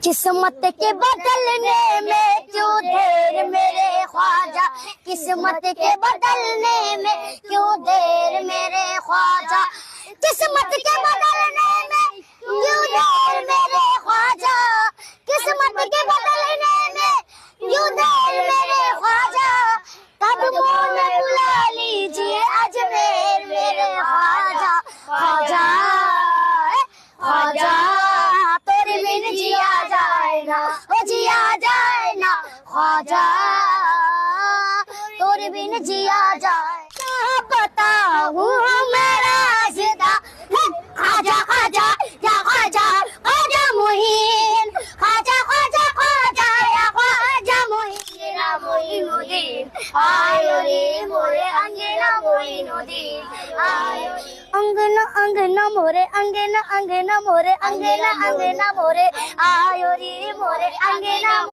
किस्मत के बदलने में क्यों देर मेरे ख्वाजा, किस्मत के बदलने में क्यों देर मेरे ख्वाजा, किस्मत के बदलने में क्यों देर मेरे ख्वाजा, किस्मत के बदलने में क्यों देर मेरे ख्वाजा, कदमों में बुला लीजिए अजमेर मेरे ख्वाजा, ख्वाजा ख्वाजा तेरे बिन जिया जाए ना, ओ जिया जाए ना ख्वाजा, तेरे बिन जिया जाए। क्या बताऊं मेरा राज़दा, ख्वाजा ख्वाजा या ख्वाजा ख्वाजा मुहीन, ख्वाजा ख्वाजा ख्वाजा या ख्वाजा मुहीन, मुईनुद्दीन आयो रे मोरे अंगना मुईनुद्दीन आयो, अंगना अंगना मोरे अंगना अंगना मोरे अंगना अंगना मोरे आयो रे मोरे अंगना।